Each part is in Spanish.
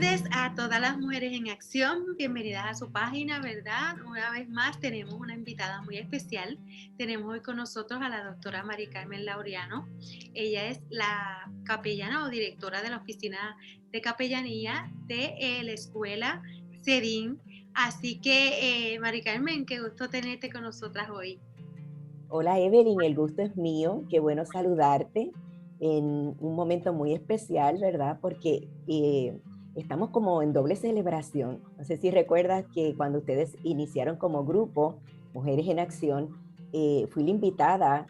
tardes a todas las mujeres en acción. Bienvenidas a su página, ¿verdad? Una vez más tenemos una invitada muy especial. Tenemos hoy con nosotros a la doctora Mari Carmen Laureano. Ella es la capellana o directora de la oficina de capellanía de la escuela CEDIN. Así que, Mari Carmen, qué gusto tenerte con nosotras hoy. Hola Evelyn, el gusto es mío, qué bueno saludarte en un momento muy especial, ¿verdad? Porque estamos como en doble celebración. No sé si recuerdas que cuando ustedes iniciaron como grupo, Mujeres en Acción, fui la invitada,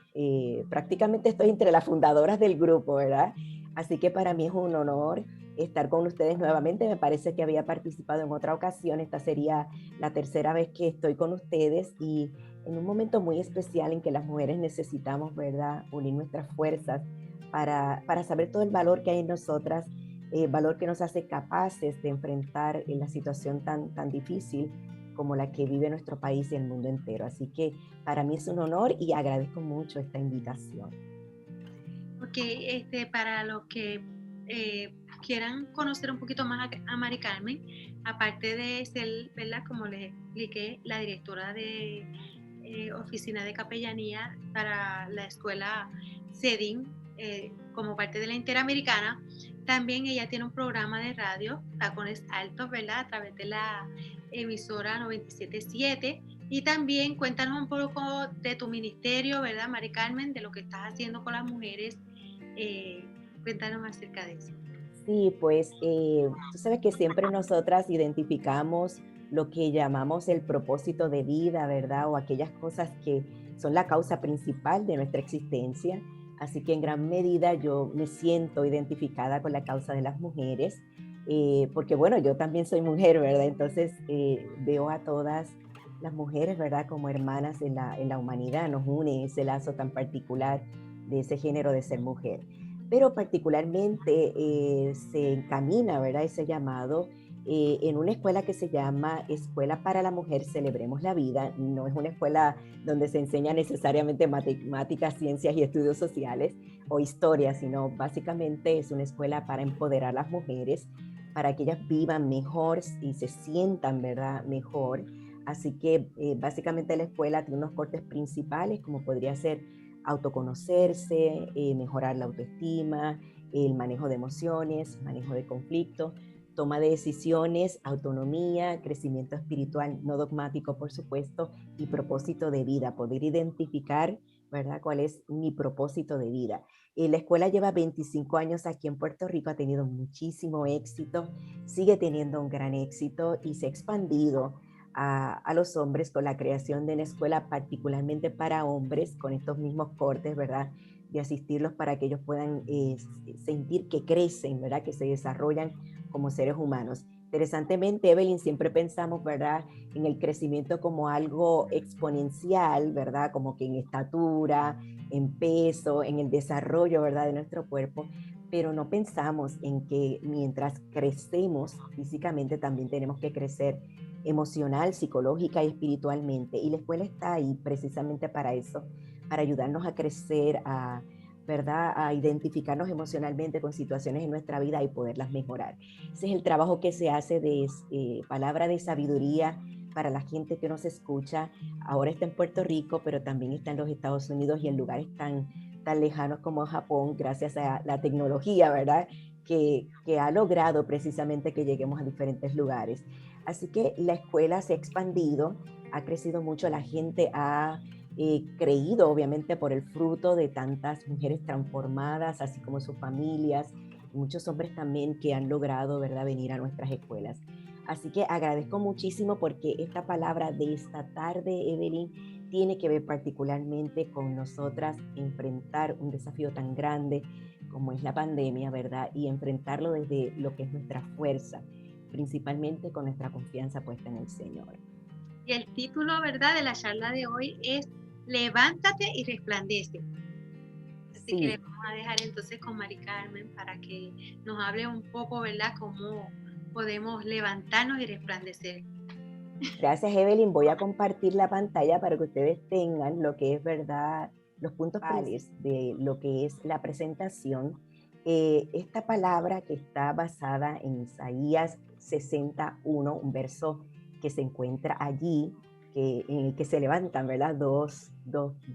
prácticamente estoy entre las fundadoras del grupo, ¿verdad? Así que para mí es un honor estar con ustedes nuevamente. Me parece que había participado en otra ocasión, esta sería la tercera vez que estoy con ustedes y en un momento muy especial en que las mujeres necesitamos, ¿verdad?, unir nuestras fuerzas para saber todo el valor que hay en nosotras, valor que nos hace capaces de enfrentar la situación tan difícil como la que vive nuestro país y el mundo entero. Así que para mí es un honor y agradezco mucho esta invitación. Ok, para los que quieran conocer un poquito más a Mari Carmen, aparte de ser, ¿verdad? Como les expliqué, la directora de oficina de capellanía para la escuela CEDIN, como parte de la Interamericana, también ella tiene un programa de radio, Tacones Altos, ¿verdad? A través de la emisora 97.7. Y también cuéntanos un poco de tu ministerio, ¿verdad, Mari Carmen? De lo que estás haciendo con las mujeres. Cuéntanos acerca de eso. Sí, pues tú sabes que siempre nosotras identificamos lo que llamamos el propósito de vida, ¿verdad? O aquellas cosas que son la causa principal de nuestra existencia. Así que en gran medida yo me siento identificada con la causa de las mujeres, porque bueno, yo también soy mujer, ¿verdad? Entonces veo a todas las mujeres, ¿verdad? Como hermanas en la humanidad, nos une ese lazo tan particular de ese género de ser mujer, pero particularmente se encamina, ¿verdad?, ese llamado en una escuela que se llama Escuela para la Mujer Celebremos la Vida. No es una escuela donde se enseña necesariamente matemáticas, ciencias y estudios sociales o historia, sino básicamente es una escuela para empoderar a las mujeres, para que ellas vivan mejor y se sientan, ¿verdad?, mejor. Así que básicamente la escuela tiene unos cortes principales, como podría ser autoconocerse, mejorar la autoestima, el manejo de emociones, manejo de conflictos, toma de decisiones, autonomía, crecimiento espiritual no dogmático, por supuesto, y propósito de vida, poder identificar, ¿verdad?, cuál es mi propósito de vida. La escuela lleva 25 años aquí en Puerto Rico, ha tenido muchísimo éxito, sigue teniendo un gran éxito y se ha expandido a los hombres con la creación de una escuela particularmente para hombres, con estos mismos cortes, ¿verdad?, de asistirlos para que ellos puedan sentir que crecen, ¿verdad?, que se desarrollan como seres humanos. Interesantemente, Evelyn, siempre pensamos, ¿verdad?, en el crecimiento como algo exponencial, ¿verdad?, como que en estatura, en peso, en el desarrollo, ¿verdad?, de nuestro cuerpo, pero no pensamos en que mientras crecemos físicamente también tenemos que crecer emocional, psicológica y espiritualmente. Y la escuela está ahí precisamente para eso, para ayudarnos a crecer, ¿verdad?, a identificarnos emocionalmente con situaciones en nuestra vida y poderlas mejorar. Ese es el trabajo que se hace de palabra de sabiduría para la gente que nos escucha. Ahora está en Puerto Rico, pero también está en los Estados Unidos y en lugares tan lejanos como Japón, gracias a la tecnología, ¿verdad?, que ha logrado precisamente que lleguemos a diferentes lugares. Así que la escuela se ha expandido, ha crecido mucho, la gente ha creído obviamente por el fruto de tantas mujeres transformadas, así como sus familias, muchos hombres también que han logrado, ¿verdad?, venir a nuestras escuelas. Así que agradezco muchísimo porque esta palabra de esta tarde, Evelyn, tiene que ver particularmente con nosotras enfrentar un desafío tan grande como es la pandemia, ¿verdad? Y enfrentarlo desde lo que es nuestra fuerza, principalmente con nuestra confianza puesta en el Señor. Y el título, ¿verdad?, de la charla de hoy es Levántate y resplandece. Así que le Sí, vamos a dejar entonces con Mari Carmen para que nos hable un poco, ¿verdad?, cómo podemos levantarnos y resplandecer. gracias Evelyn. Voy a compartir la pantalla para que ustedes tengan lo que es verdad, los puntos principales de lo que es la presentación. Esta palabra que está basada en Isaías 61, un verso que se encuentra allí, en el que se levantan, ¿verdad? Dos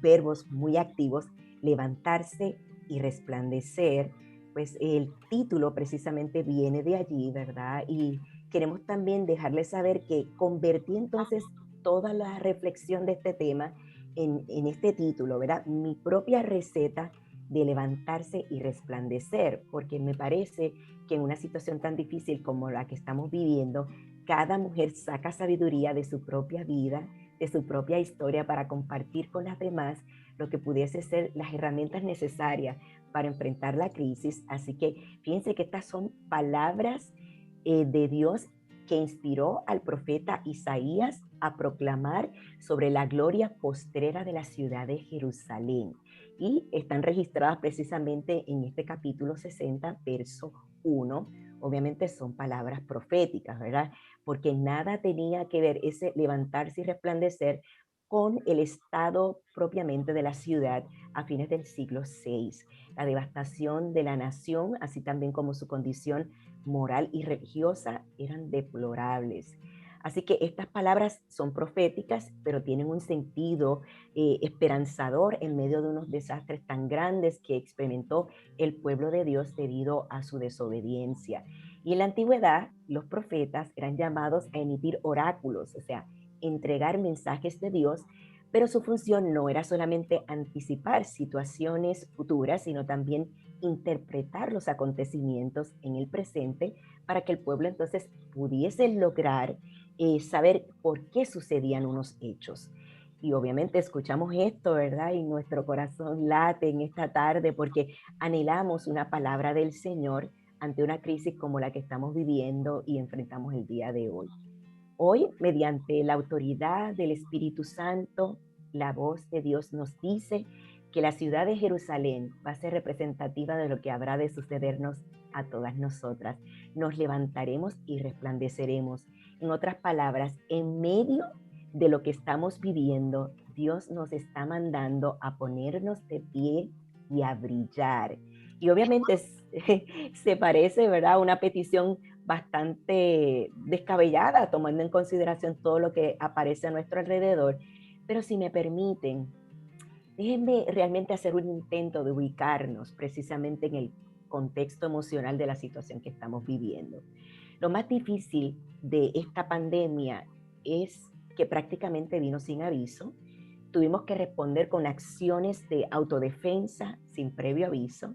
verbos muy activos, levantarse y resplandecer, pues el título precisamente viene de allí, ¿verdad? Y queremos también dejarles saber que convertí entonces toda la reflexión de este tema en este título, ¿verdad? Mi propia receta de levantarse y resplandecer, porque me parece que en una situación tan difícil como la que estamos viviendo, cada mujer saca sabiduría de su propia vida, de su propia historia para compartir con las demás lo que pudiese ser las herramientas necesarias para enfrentar la crisis. Así que fíjense que estas son palabras de Dios que inspiró al profeta Isaías a proclamar sobre la gloria postrera de la ciudad de Jerusalén. Y están registradas precisamente en este capítulo 60, verso 1. Obviamente son palabras proféticas, ¿verdad? Porque nada tenía que ver ese levantarse y resplandecer con el estado propiamente de la ciudad a fines del siglo VI. La devastación de la nación, así también como su condición moral y religiosa, eran deplorables. Así que estas palabras son proféticas, pero tienen un sentido esperanzador en medio de unos desastres tan grandes que experimentó el pueblo de Dios debido a su desobediencia. Y en la antigüedad, los profetas eran llamados a emitir oráculos, o sea, entregar mensajes de Dios, pero su función no era solamente anticipar situaciones futuras, sino también interpretar los acontecimientos en el presente para que el pueblo entonces pudiese lograr saber por qué sucedían unos hechos. Y obviamente escuchamos esto, ¿verdad? Y nuestro corazón late en esta tarde porque anhelamos una palabra del Señor ante una crisis como la que estamos viviendo y enfrentamos el día de hoy. Hoy, mediante la autoridad del Espíritu Santo, la voz de Dios nos dice que la ciudad de Jerusalén va a ser representativa de lo que habrá de sucedernos a todas nosotras. Nos levantaremos y resplandeceremos. En otras palabras, en medio de lo que estamos viviendo, Dios nos está mandando a ponernos de pie y a brillar. Y obviamente se parece, ¿verdad?, a una petición bastante descabellada, tomando en consideración todo lo que aparece a nuestro alrededor. Pero si me permiten, déjenme realmente hacer un intento de ubicarnos precisamente en el contexto emocional de la situación que estamos viviendo. Lo más difícil de esta pandemia es que prácticamente vino sin aviso. Tuvimos que responder con acciones de autodefensa sin previo aviso.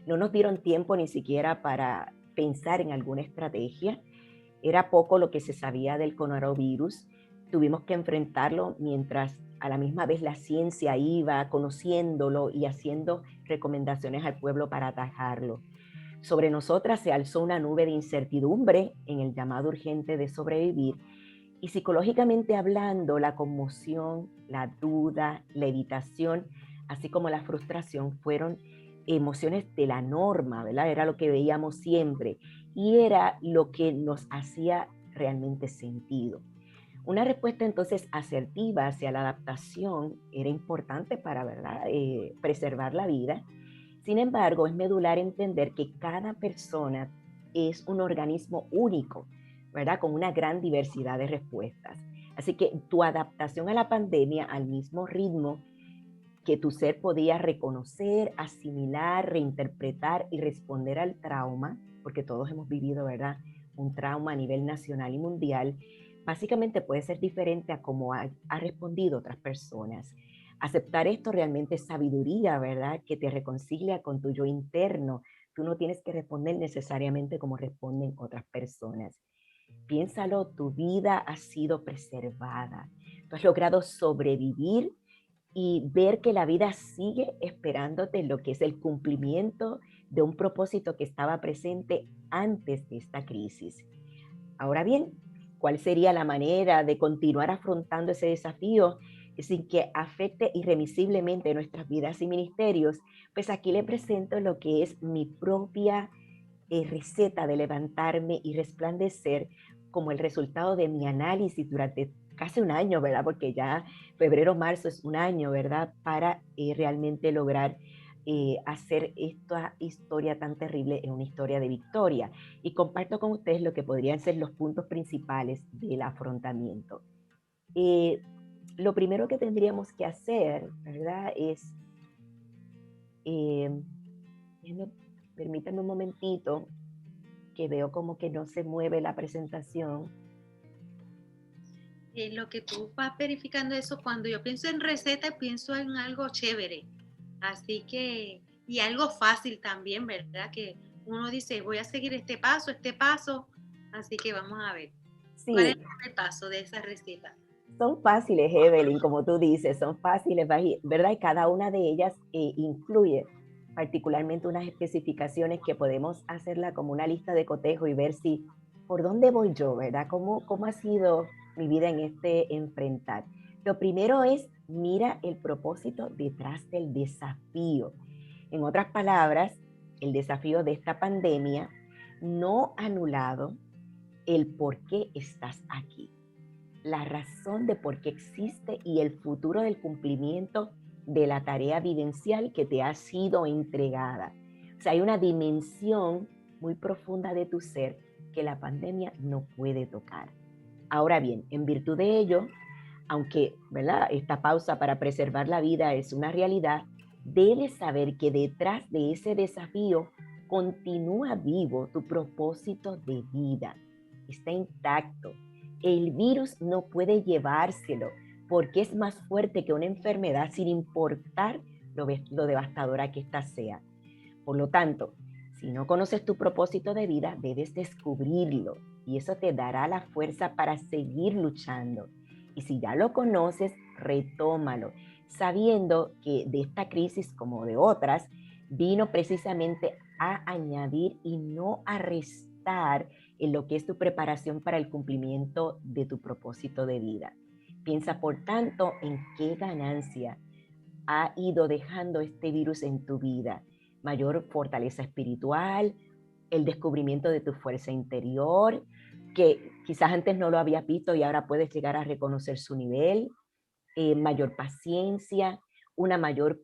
No nos dieron tiempo ni siquiera para pensar en alguna estrategia. Era poco lo que se sabía del coronavirus. Tuvimos que enfrentarlo mientras a la misma vez la ciencia iba conociéndolo y haciendo recomendaciones al pueblo para atajarlo. Sobre nosotras se alzó una nube de incertidumbre en el llamado urgente de sobrevivir, y psicológicamente hablando, la conmoción, la duda, la evitación, así como la frustración fueron emociones de la norma, ¿verdad? Era lo que veíamos siempre y era lo que nos hacía realmente sentido. Una respuesta entonces asertiva hacia la adaptación era importante para, ¿verdad?, preservar la vida. Sin embargo, es medular entender que cada persona es un organismo único, ¿verdad?, con una gran diversidad de respuestas. Así que tu adaptación a la pandemia al mismo ritmo que tu ser podía reconocer, asimilar, reinterpretar y responder al trauma, porque todos hemos vivido, ¿verdad?, un trauma a nivel nacional y mundial, básicamente puede ser diferente a cómo ha respondido otras personas. Aceptar esto realmente es sabiduría, ¿verdad?, que te reconcilia con tu yo interno. Tú no tienes que responder necesariamente como responden otras personas. Piénsalo, tu vida ha sido preservada. Tú has logrado sobrevivir y ver que la vida sigue esperándote en lo que es el cumplimiento de un propósito que estaba presente antes de esta crisis. Ahora bien, ¿cuál sería la manera de continuar afrontando ese desafío sin que afecte irremisiblemente nuestras vidas y ministerios? Pues aquí le presento lo que es mi propia receta de levantarme y resplandecer como el resultado de mi análisis durante casi un año, ¿verdad? Porque ya febrero, marzo es un año, ¿verdad? Para realmente lograr hacer esta historia tan terrible en una historia de victoria. Y comparto con ustedes lo que podrían ser los puntos principales del afrontamiento. Lo primero que tendríamos que hacer, ¿verdad? Es, permítanme un momentito, que veo como que no se mueve la presentación. Lo que tú vas verificando eso, cuando yo pienso en receta, pienso en algo chévere. Así que, y algo fácil también, ¿verdad? Que uno dice, voy a seguir este paso. Así que vamos a ver. Sí. ¿Cuál es el paso de esa receta? Son fáciles, Evelyn, como tú dices, son fáciles, ¿verdad? Y cada una de ellas incluye particularmente unas especificaciones que podemos hacerla como una lista de cotejo y ver si, por dónde voy yo, ¿verdad? ¿Cómo ha sido mi vida en este enfrentar? Lo primero es, mira el propósito detrás del desafío. En otras palabras, el desafío de esta pandemia no ha anulado el por qué estás aquí, la razón de por qué existe y el futuro del cumplimiento de la tarea vivencial que te ha sido entregada. O sea, hay una dimensión muy profunda de tu ser que la pandemia no puede tocar. Ahora bien, en virtud de ello, aunque, ¿verdad?, esta pausa para preservar la vida es una realidad, debes saber que detrás de ese desafío continúa vivo tu propósito de vida. Está intacto. El virus no puede llevárselo porque es más fuerte que una enfermedad sin importar lo devastadora que ésta sea. Por lo tanto, si no conoces tu propósito de vida, debes descubrirlo y eso te dará la fuerza para seguir luchando. Y si ya lo conoces, retómalo, sabiendo que de esta crisis, como de otras, vino precisamente a añadir y no a restar en lo que es tu preparación para el cumplimiento de tu propósito de vida. Piensa, por tanto, en qué ganancia ha ido dejando este virus en tu vida. Mayor fortaleza espiritual, el descubrimiento de tu fuerza interior, que quizás antes no lo habías visto y ahora puedes llegar a reconocer su nivel, mayor paciencia, una mayor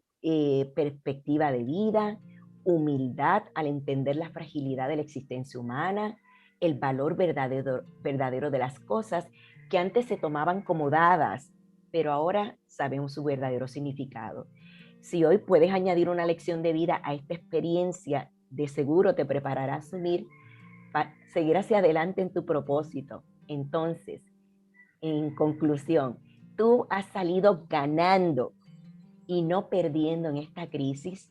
perspectiva de vida, humildad al entender la fragilidad de la existencia humana, el valor verdadero de las cosas que antes se tomaban como dadas, pero ahora sabemos su verdadero significado. Si hoy puedes añadir una lección de vida a esta experiencia, de seguro te preparará a asumir, seguir hacia adelante en tu propósito. Entonces, en conclusión, tú has salido ganando y no perdiendo en esta crisis.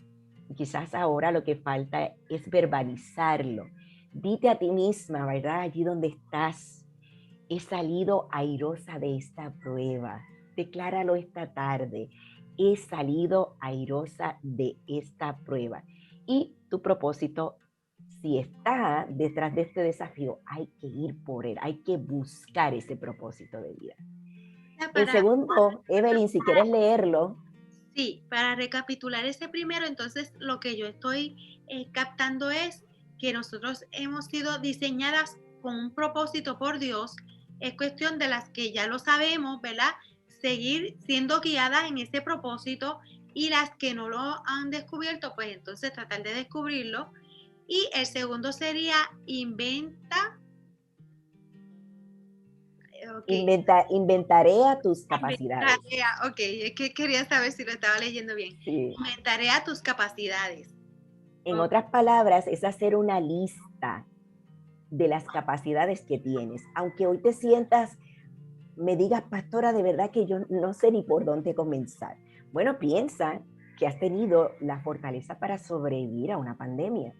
Quizás ahora lo que falta es verbalizarlo. Dite a ti misma, ¿verdad? Allí donde estás, he salido airosa de esta prueba. Decláralo esta tarde. He salido airosa de esta prueba. Y tu propósito, si está detrás de este desafío, hay que ir por él, hay que buscar ese propósito de vida. El segundo, Evelyn, si quieres leerlo. Sí, para recapitular ese primero, entonces lo que yo estoy captando es que nosotros hemos sido diseñadas con un propósito por Dios. Es cuestión de las que ya lo sabemos, ¿verdad? Seguir siendo guiadas en ese propósito, y las que no lo han descubierto, pues entonces tratar de descubrirlo. Y el segundo sería inventa. Okay. Inventaré a tus capacidades. Ok, es que quería saber si lo estaba leyendo bien. Sí. Inventaré a tus capacidades. En otras palabras, es hacer una lista de las capacidades que tienes. Aunque hoy te sientas, me digas, pastora, de verdad que yo no sé ni por dónde comenzar. Bueno, piensa que has tenido la fortaleza para sobrevivir a una pandemia.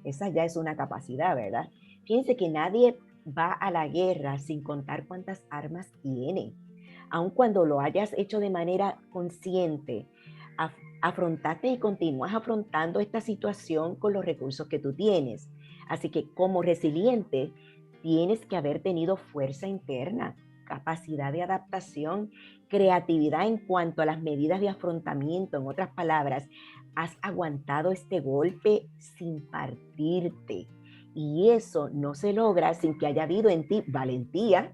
Esa ya es una capacidad, ¿verdad? Fíjense que nadie va a la guerra sin contar cuántas armas tiene. Aun cuando lo hayas hecho de manera consciente, afrontaste y continúas afrontando esta situación con los recursos que tú tienes. Así que como resiliente, tienes que haber tenido fuerza interna, capacidad de adaptación, creatividad en cuanto a las medidas de afrontamiento. En otras palabras, has aguantado este golpe sin partirte. Y eso no se logra sin que haya habido en ti valentía,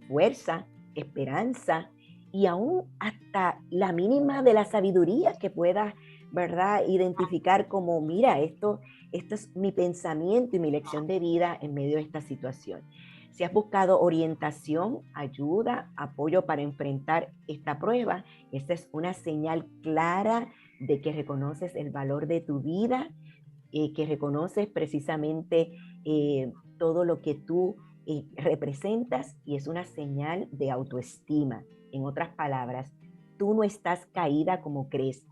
fuerza, esperanza y aún hasta la mínima de la sabiduría que puedas ¿verdad? Identificar como, mira, esto es mi pensamiento y mi lección de vida en medio de esta situación. Si has buscado orientación, ayuda, apoyo para enfrentar esta prueba, esta es una señal clara de que reconoces el valor de tu vida, que reconoces precisamente todo lo que tú representas y es una señal de autoestima. En otras palabras, tú no estás caída como crees.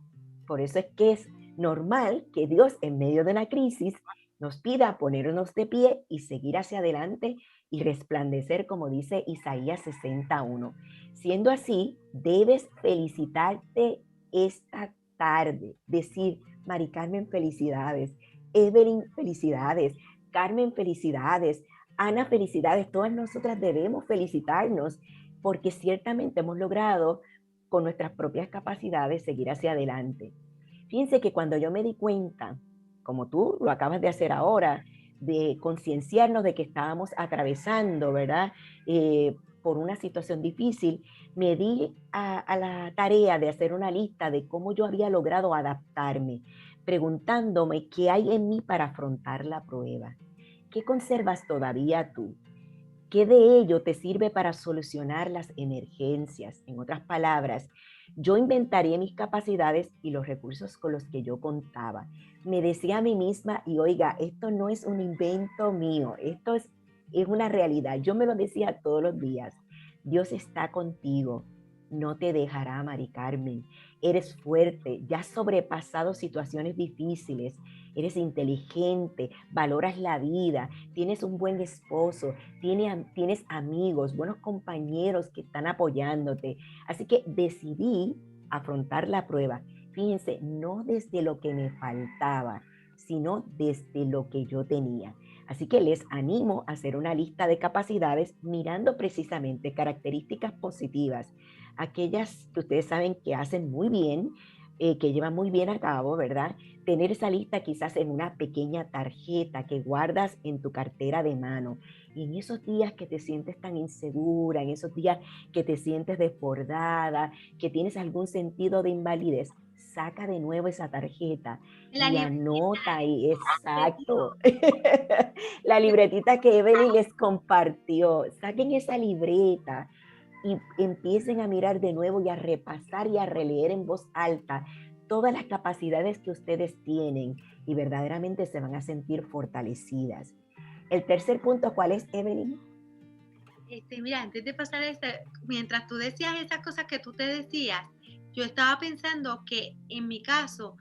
Por eso es que es normal que Dios en medio de una crisis nos pida ponernos de pie y seguir hacia adelante y resplandecer, como dice Isaías 61. Siendo así, debes felicitarte esta tarde, decir, Mari Carmen, felicidades, Evelyn, felicidades, Carmen, felicidades, Ana, felicidades. Todas nosotras debemos felicitarnos porque ciertamente hemos logrado con nuestras propias capacidades seguir hacia adelante. Fíjense que cuando yo me di cuenta, como tú lo acabas de hacer ahora, de concienciarnos de que estábamos atravesando, ¿verdad? Por una situación difícil, me di a la tarea de hacer una lista de cómo yo había logrado adaptarme, preguntándome qué hay en mí para afrontar la prueba. ¿Qué conservas todavía tú? ¿Qué de ello te sirve para solucionar las emergencias? En otras palabras, yo inventaría mis capacidades y los recursos con los que yo contaba. Me decía a mí misma, y oiga, esto no es un invento mío, es una realidad. Yo me lo decía todos los días. Dios está contigo, no te dejará, Mari Carmen. Eres fuerte, ya has sobrepasado situaciones difíciles, eres inteligente, valoras la vida, tienes un buen esposo, tienes amigos, buenos compañeros que están apoyándote. Así que decidí afrontar la prueba. Fíjense, no desde lo que me faltaba, sino desde lo que yo tenía. Así que les animo a hacer una lista de capacidades mirando precisamente características positivas, aquellas que ustedes saben que hacen muy bien, que llevan muy bien a cabo, ¿verdad? Tener esa lista quizás en una pequeña tarjeta que guardas en tu cartera de mano. Y en esos días que te sientes tan insegura, en esos días que te sientes desbordada, que tienes algún sentido de invalidez, saca de nuevo esa tarjeta La y libretita, anota ahí, te digo, exacto. La libretita que Evelyn les compartió, saquen esa libreta y empiecen a mirar de nuevo y a repasar y a releer en voz alta todas las capacidades que ustedes tienen y verdaderamente se van a sentir fortalecidas. El tercer punto, ¿cuál es, Evelyn? mira, antes de pasar mientras tú decías esas cosas que tú te decías, yo estaba pensando que en mi caso,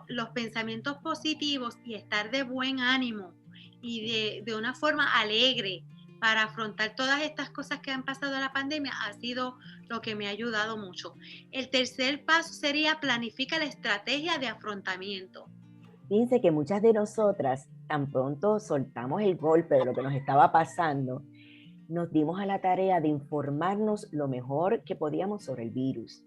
los pensamientos positivos y estar de buen ánimo y de una forma alegre para afrontar todas estas cosas que han pasado en la pandemia ha sido lo que me ha ayudado mucho. El tercer paso sería planifica la estrategia de afrontamiento. Fíjense que muchas de nosotras, tan pronto soltamos el golpe de lo que nos estaba pasando, nos dimos a la tarea de informarnos lo mejor que podíamos sobre el virus.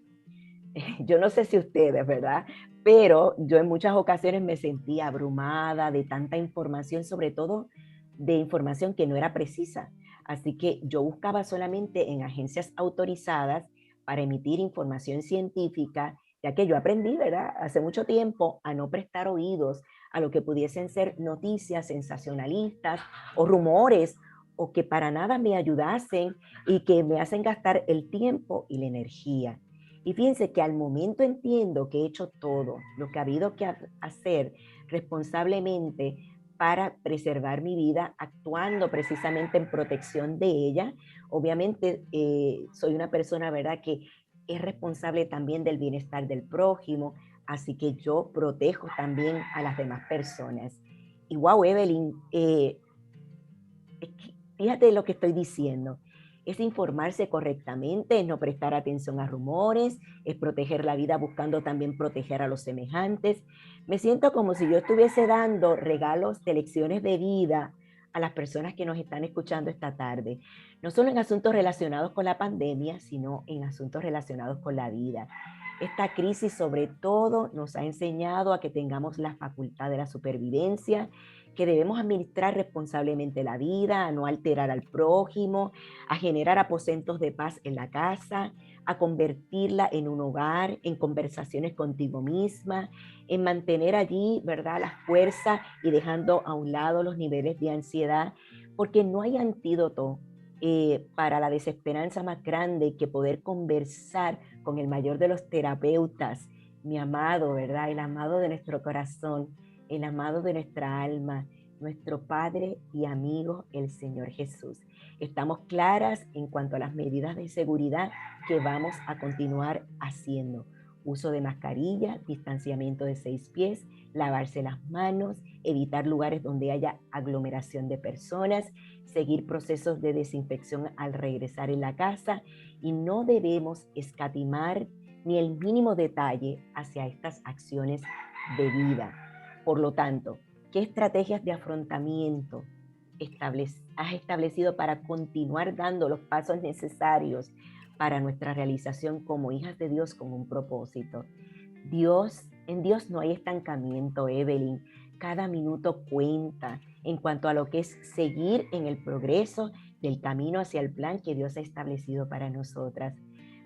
Yo no sé si ustedes, ¿verdad? Pero yo en muchas ocasiones me sentí abrumada de tanta información, sobre todo de información que no era precisa. Así que yo buscaba solamente en agencias autorizadas para emitir información científica, ya que yo aprendí, ¿verdad? Hace mucho tiempo a no prestar oídos a lo que pudiesen ser noticias sensacionalistas o rumores o que para nada me ayudasen y que me hacen gastar el tiempo y la energía. Y fíjense que al momento entiendo que he hecho todo lo que ha habido que hacer responsablemente para preservar mi vida, actuando precisamente en protección de ella. Obviamente soy una persona, ¿verdad?, que es responsable también del bienestar del prójimo, así que yo protejo también a las demás personas. Y wow, Evelyn, fíjate lo que estoy diciendo. Es informarse correctamente, es no prestar atención a rumores, es proteger la vida buscando también proteger a los semejantes. Me siento como si yo estuviese dando regalos de lecciones de vida a las personas que nos están escuchando esta tarde. No solo en asuntos relacionados con la pandemia, sino en asuntos relacionados con la vida. Esta crisis sobre todo nos ha enseñado a que tengamos la facultad de la supervivencia, que debemos administrar responsablemente la vida, a no alterar al prójimo, a generar aposentos de paz en la casa, a convertirla en un hogar, en conversaciones contigo misma, en mantener allí, ¿verdad?, la fuerza y dejando a un lado los niveles de ansiedad, porque no hay antídoto para la desesperanza más grande que poder conversar con el mayor de los terapeutas, mi amado, ¿verdad? El amado de nuestro corazón, el amado de nuestra alma, nuestro Padre y amigo, el Señor Jesús. Estamos claras en cuanto a las medidas de seguridad que vamos a continuar haciendo. Uso de mascarilla, distanciamiento de 6 pies, lavarse las manos, evitar lugares donde haya aglomeración de personas, seguir procesos de desinfección al regresar en la casa y no debemos escatimar ni el mínimo detalle hacia estas acciones de vida. Por lo tanto, ¿qué estrategias de afrontamiento has establecido para continuar dando los pasos necesarios para nuestra realización como hijas de Dios con un propósito? En Dios no hay estancamiento, Evelyn. Cada minuto cuenta en cuanto a lo que es seguir en el progreso del camino hacia el plan que Dios ha establecido para nosotras.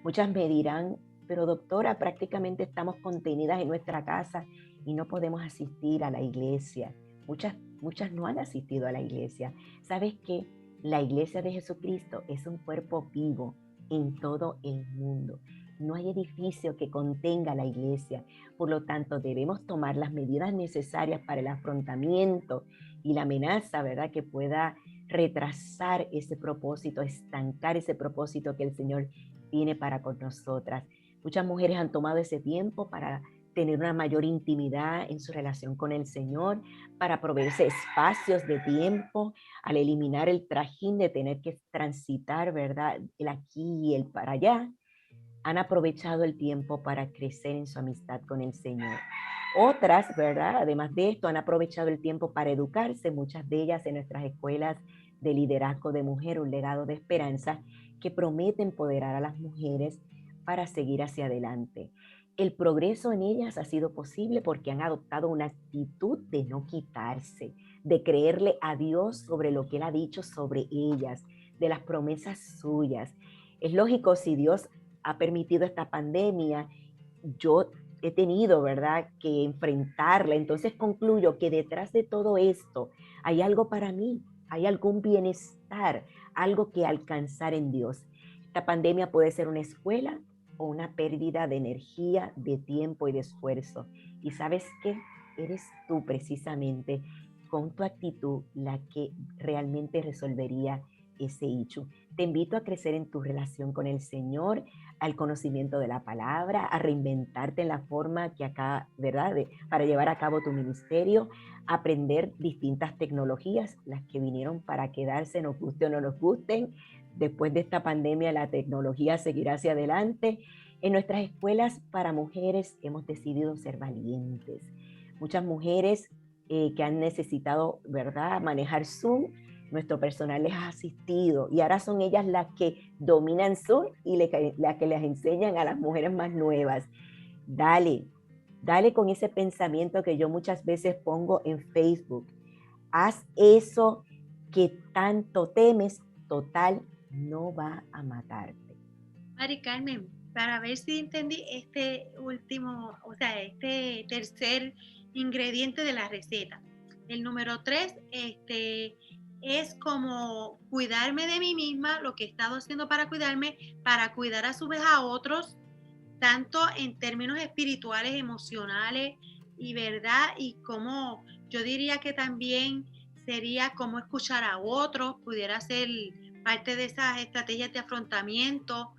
Muchas me dirán, pero doctora, prácticamente estamos contenidas en nuestra casa y no podemos asistir a la iglesia. Muchas no han asistido a la iglesia. ¿Sabes qué? La iglesia de Jesucristo es un cuerpo vivo en todo el mundo. No hay edificio que contenga la iglesia. Por lo tanto, debemos tomar las medidas necesarias para el afrontamiento y la amenaza, ¿verdad?, que pueda retrasar ese propósito, estancar ese propósito que el Señor tiene para con nosotras. Muchas mujeres han tomado ese tiempo para tener una mayor intimidad en su relación con el Señor, para proveerse espacios de tiempo, al eliminar el trajín de tener que transitar, ¿verdad?, el aquí y el para allá. Han aprovechado el tiempo para crecer en su amistad con el Señor. Otras, ¿verdad?, además de esto, han aprovechado el tiempo para educarse, muchas de ellas en nuestras escuelas de liderazgo de mujer, un legado de esperanza que promete empoderar a las mujeres para seguir hacia adelante. El progreso en ellas ha sido posible porque han adoptado una actitud de no quitarse, de creerle a Dios sobre lo que Él ha dicho sobre ellas, de las promesas suyas. Es lógico, si Dios ha permitido esta pandemia, yo he tenido, ¿verdad?, que enfrentarla. Entonces concluyo que detrás de todo esto hay algo para mí, hay algún bienestar, algo que alcanzar en Dios. Esta pandemia puede ser una escuela o una pérdida de energía, de tiempo y de esfuerzo. Y ¿sabes qué? Eres tú precisamente con tu actitud la que realmente resolvería ese hecho. Te invito a crecer en tu relación con el Señor, al conocimiento de la palabra, a reinventarte en la forma que acá, ¿verdad?, para llevar a cabo tu ministerio, aprender distintas tecnologías, las que vinieron para quedarse, nos guste o no nos gusten. Después de esta pandemia, la tecnología seguirá hacia adelante. En nuestras escuelas para mujeres hemos decidido ser valientes. Muchas mujeres que han necesitado, ¿verdad?, manejar Zoom, nuestro personal les ha asistido y ahora son ellas las que dominan Zoom y las que les enseñan a las mujeres más nuevas. Dale, dale con ese pensamiento que yo muchas veces pongo en Facebook. Haz eso que tanto temes, total, no va a matarte. Mari Carmen, para ver si entendí este último, o sea, este tercer ingrediente de la receta. El número 3, es como cuidarme de mí misma, lo que he estado haciendo para cuidar a su vez a otros, tanto en términos espirituales, emocionales y verdad, y como yo diría que también sería como escuchar a otros, pudiera ser parte de esas estrategias de afrontamiento,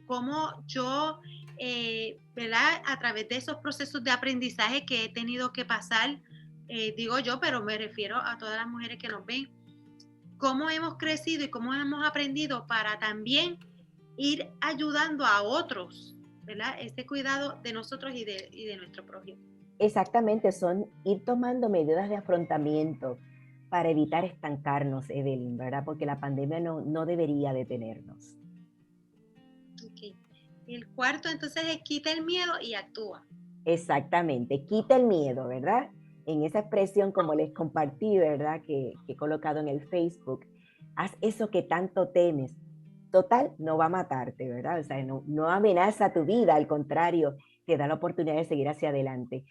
cómo yo, ¿verdad? A través de esos procesos de aprendizaje que he tenido que pasar, digo yo, pero me refiero a todas las mujeres que nos ven, cómo hemos crecido y cómo hemos aprendido para también ir ayudando a otros, ¿verdad? Este cuidado de nosotros y de nuestro prójimo. Exactamente, son ir tomando medidas de afrontamiento para evitar estancarnos, Evelyn, ¿verdad? Porque la pandemia no debería detenernos. Okay. El cuarto entonces es quita el miedo y actúa. Exactamente, quita el miedo, ¿verdad? En esa expresión, como les compartí, ¿verdad? Que he colocado en el Facebook, haz eso que tanto temes. Total, no va a matarte, ¿verdad? O sea, no amenaza tu vida, al contrario, te da la oportunidad de seguir hacia adelante.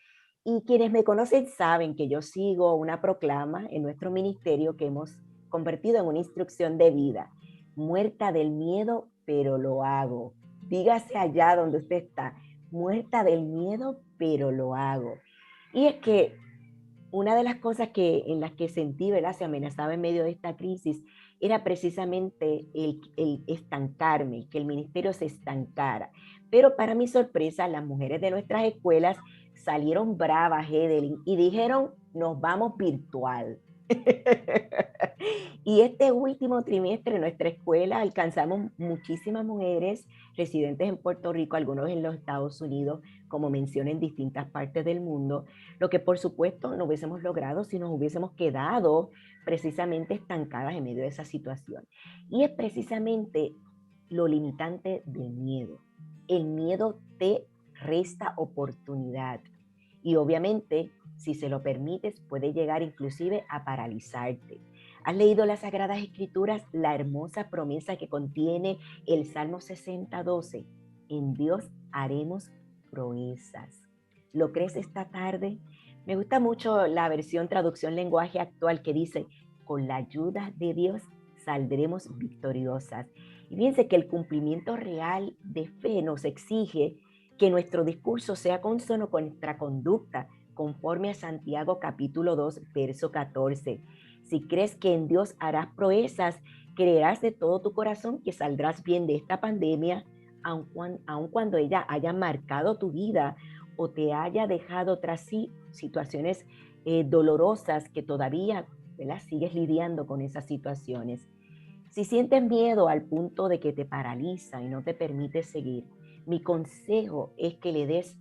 Y quienes me conocen saben que yo sigo una proclama en nuestro ministerio que hemos convertido en una instrucción de vida. Muerta del miedo, pero lo hago. Dígase allá donde usted está, muerta del miedo, pero lo hago. Y es que una de las cosas en las que sentí, ¿verdad? Se amenazaba en medio de esta crisis, era precisamente el estancarme, que el ministerio se estancara. Pero para mi sorpresa, las mujeres de nuestras escuelas salieron bravas, Edelyn, y dijeron, nos vamos virtual. Y este último trimestre en nuestra escuela alcanzamos muchísimas mujeres residentes en Puerto Rico, algunos en los Estados Unidos, como mencioné, en distintas partes del mundo, lo que por supuesto no hubiésemos logrado si nos hubiésemos quedado precisamente estancadas en medio de esa situación. Y es precisamente lo limitante del miedo. El miedo te resta oportunidad y obviamente, si se lo permites, puede llegar inclusive a paralizarte. ¿Has leído las Sagradas Escrituras, la hermosa promesa que contiene el Salmo 60:12? En Dios haremos proezas. ¿Lo crees esta tarde? Me gusta mucho la versión traducción lenguaje actual que dice, con la ayuda de Dios saldremos victoriosas. Y fíjense que el cumplimiento real de fe nos exige que nuestro discurso sea consono con nuestra conducta, conforme a Santiago capítulo 2, verso 14. Si crees que en Dios harás proezas, creerás de todo tu corazón que saldrás bien de esta pandemia, aun cuando ella haya marcado tu vida o te haya dejado tras sí situaciones dolorosas que todavía, ¿verdad?, sigues lidiando con esas situaciones. Si sientes miedo al punto de que te paraliza y no te permite seguir, mi consejo es que le des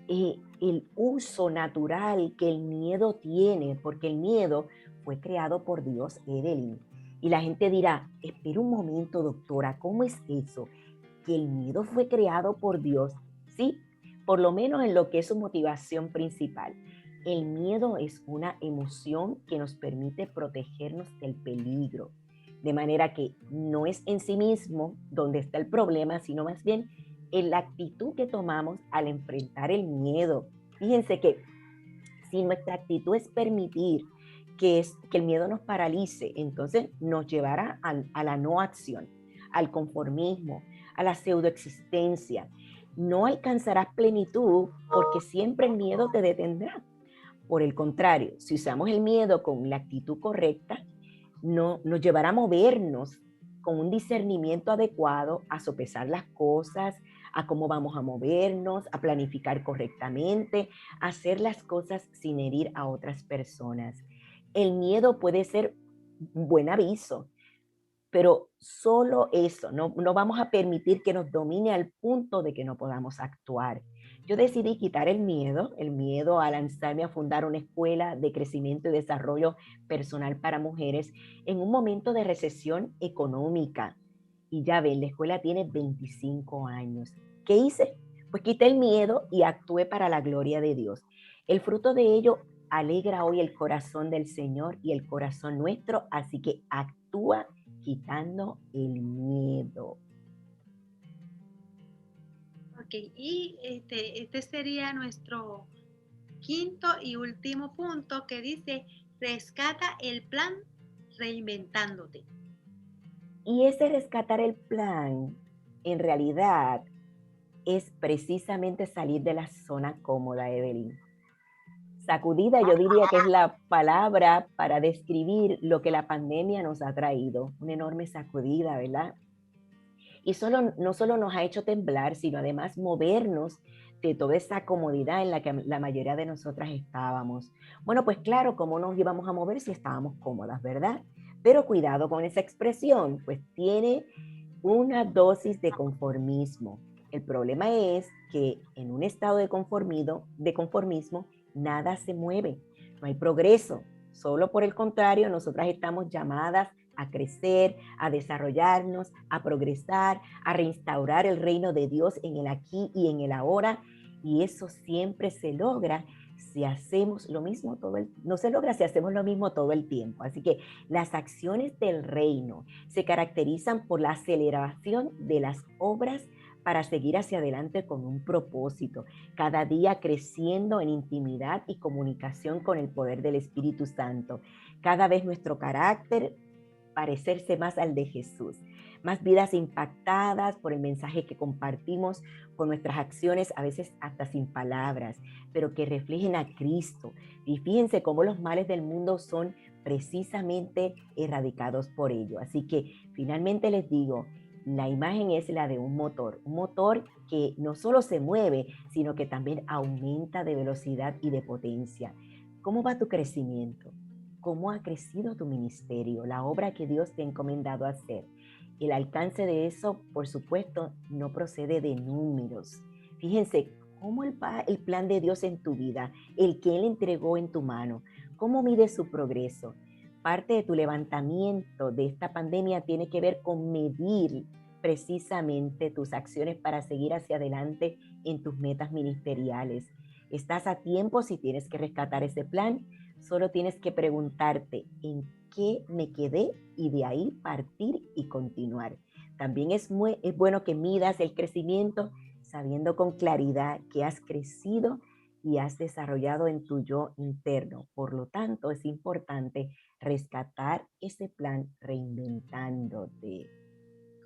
el uso natural que el miedo tiene, porque el miedo fue creado por Dios, Evelyn. Y la gente dirá, espera un momento, doctora, ¿cómo es eso? Que el miedo fue creado por Dios. Sí, por lo menos en lo que es su motivación principal. El miedo es una emoción que nos permite protegernos del peligro. De manera que no es en sí mismo donde está el problema, sino más bien en la actitud que tomamos al enfrentar el miedo. Fíjense que si nuestra actitud es permitir que el miedo nos paralice, entonces nos llevará a la no acción, al conformismo, a la pseudoexistencia. No alcanzarás plenitud porque siempre el miedo te detendrá. Por el contrario, si usamos el miedo con la actitud correcta, nos llevará a movernos con un discernimiento adecuado, a sopesar las cosas, a cómo vamos a movernos, a planificar correctamente, a hacer las cosas sin herir a otras personas. El miedo puede ser un buen aviso, pero solo eso, no vamos a permitir que nos domine al punto de que no podamos actuar. Yo decidí quitar el miedo a lanzarme a fundar una escuela de crecimiento y desarrollo personal para mujeres en un momento de recesión económica. Y ya ven, la escuela tiene 25 años. ¿Qué hice? Pues quité el miedo y actué para la gloria de Dios. El fruto de ello alegra hoy el corazón del Señor y el corazón nuestro, así que actúa quitando el miedo. Ok, y este sería nuestro quinto y último punto que dice, rescata el plan reinventándote. Y ese rescatar el plan, en realidad, es precisamente salir de la zona cómoda, Evelyn. Sacudida, yo diría que es la palabra para describir lo que la pandemia nos ha traído. Una enorme sacudida, ¿verdad? Y no solo nos ha hecho temblar, sino además movernos de toda esa comodidad en la que la mayoría de nosotras estábamos. Bueno, pues claro, ¿cómo nos íbamos a mover si estábamos cómodas, verdad? Pero cuidado con esa expresión, pues tiene una dosis de conformismo. El problema es que en un estado de conformismo, nada se mueve, no hay progreso. Solo por el contrario, nosotras estamos llamadas a crecer, a desarrollarnos, a progresar, a reinstaurar el reino de Dios en el aquí y en el ahora. Y eso siempre se logra si hacemos lo mismo no se logra si hacemos lo mismo todo el tiempo. Así que las acciones del reino se caracterizan por la aceleración de las obras para seguir hacia adelante con un propósito, cada día creciendo en intimidad y comunicación con el poder del Espíritu Santo. Cada vez nuestro carácter parecerse más al de Jesús, más vidas impactadas por el mensaje que compartimos con nuestras acciones, a veces hasta sin palabras, pero que reflejen a Cristo. Y fíjense cómo los males del mundo son precisamente erradicados por ello. Así que finalmente les digo, la imagen es la de un motor que no solo se mueve, sino que también aumenta de velocidad y de potencia. ¿Cómo va tu crecimiento? ¿Cómo ha crecido tu ministerio, la obra que Dios te ha encomendado hacer? El alcance de eso, por supuesto, no procede de números. Fíjense cómo va el plan de Dios en tu vida, el que Él entregó en tu mano, cómo mide su progreso. Parte de tu levantamiento de esta pandemia tiene que ver con medir precisamente tus acciones para seguir hacia adelante en tus metas ministeriales. Estás a tiempo si tienes que rescatar ese plan. Solo tienes que preguntarte en qué me quedé y de ahí partir y continuar. También es bueno que midas el crecimiento sabiendo con claridad que has crecido y has desarrollado en tu yo interno. Por lo tanto, es importante rescatar ese plan reinventándote.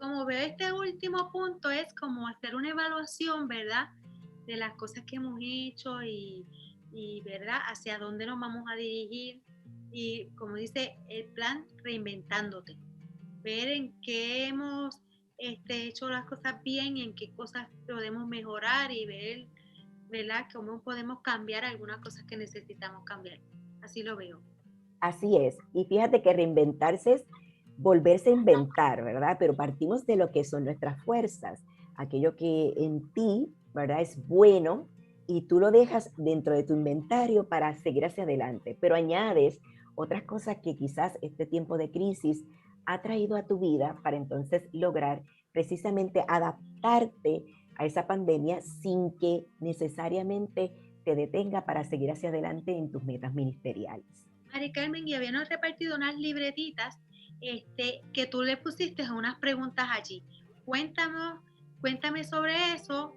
Como veo este último punto es como hacer una evaluación, ¿verdad? De las cosas que hemos hecho y ¿verdad? Hacia dónde nos vamos a dirigir. Y como dice el plan, reinventándote. Ver en qué hemos hecho las cosas bien, en qué cosas podemos mejorar y ver, ¿verdad? Cómo podemos cambiar algunas cosas que necesitamos cambiar. Así lo veo. Así es. Y fíjate que reinventarse es volverse a inventar, ¿verdad? Pero partimos de lo que son nuestras fuerzas, aquello que en ti, ¿verdad? Es bueno y tú lo dejas dentro de tu inventario para seguir hacia adelante, pero añades otras cosas que quizás este tiempo de crisis ha traído a tu vida para entonces lograr precisamente adaptarte a esa pandemia sin que necesariamente te detenga para seguir hacia adelante en tus metas ministeriales. Mari Carmen, y habíamos repartido unas libretitas que tú le pusiste unas preguntas allí. Cuéntame, cuéntame sobre eso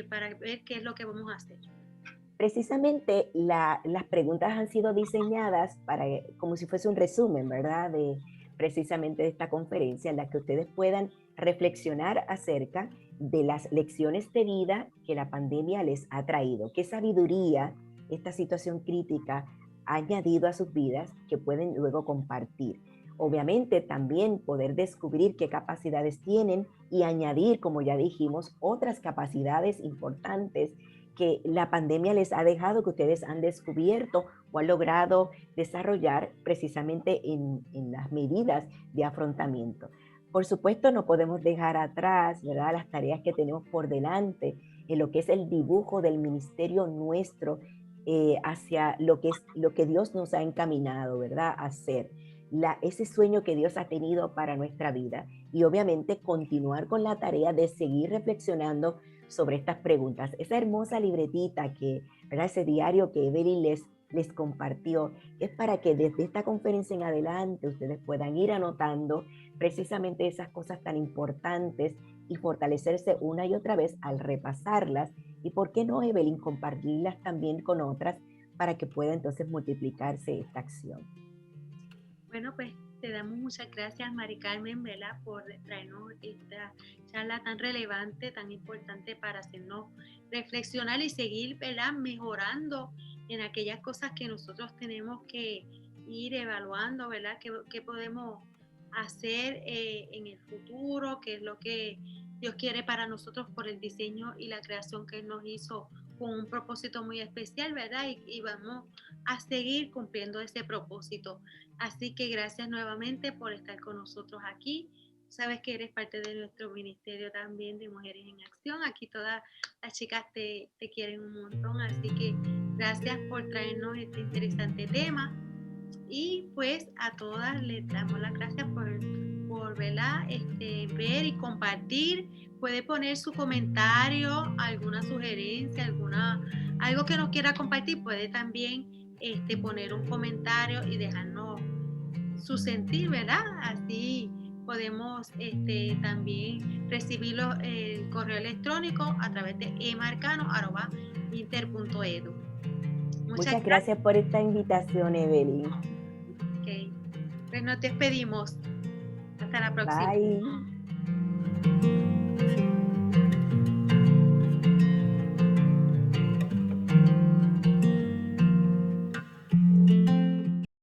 para ver qué es lo que vamos a hacer. Precisamente las preguntas han sido diseñadas para, como si fuese un resumen, ¿verdad? De precisamente de esta conferencia en la que ustedes puedan reflexionar acerca de las lecciones de vida que la pandemia les ha traído. ¿Qué sabiduría esta situación crítica ha añadido a sus vidas que pueden luego compartir? Obviamente también poder descubrir qué capacidades tienen y añadir, como ya dijimos, otras capacidades importantes que la pandemia les ha dejado, que ustedes han descubierto o han logrado desarrollar precisamente en las medidas de afrontamiento. Por supuesto, no podemos dejar atrás, ¿verdad?, las tareas que tenemos por delante en lo que es el dibujo del ministerio nuestro hacia lo que Dios nos ha encaminado, ¿verdad?, a hacer. Ese sueño que Dios ha tenido para nuestra vida y obviamente continuar con la tarea de seguir reflexionando sobre estas preguntas. Esa hermosa libretita que, ¿verdad? Ese diario que Evelyn les compartió, es para que desde esta conferencia en adelante ustedes puedan ir anotando precisamente esas cosas tan importantes y fortalecerse una y otra vez al repasarlas. Y por qué no, Evelyn, compartirlas también con otras para que pueda entonces multiplicarse esta acción. Bueno, pues te damos muchas gracias, Mari Carmen, ¿verdad? Por traernos esta charla tan relevante, tan importante para hacernos reflexionar y seguir, ¿verdad? Mejorando en aquellas cosas que nosotros tenemos que ir evaluando, ¿verdad? ¿Qué podemos hacer en el futuro? ¿Qué es lo que Dios quiere para nosotros por el diseño y la creación que Él nos hizo con un propósito muy especial, ¿verdad? Y vamos a seguir cumpliendo ese propósito. Así que gracias nuevamente por estar con nosotros aquí. Sabes que eres parte de nuestro ministerio también de Mujeres en Acción. Aquí todas las chicas te quieren un montón. Así que gracias por traernos este interesante tema. Y pues a todas les damos las gracias por ¿verdad? Ver y compartir. Puede poner su comentario, alguna sugerencia, algo que nos quiera compartir. Puede también poner un comentario y dejarnos su sentir, ¿verdad? Así podemos también recibir el correo electrónico a través de emarcano@inter.edu. Muchas gracias por esta invitación, Evelyn. Okay. Pues nos despedimos. Hasta la próxima. Bye.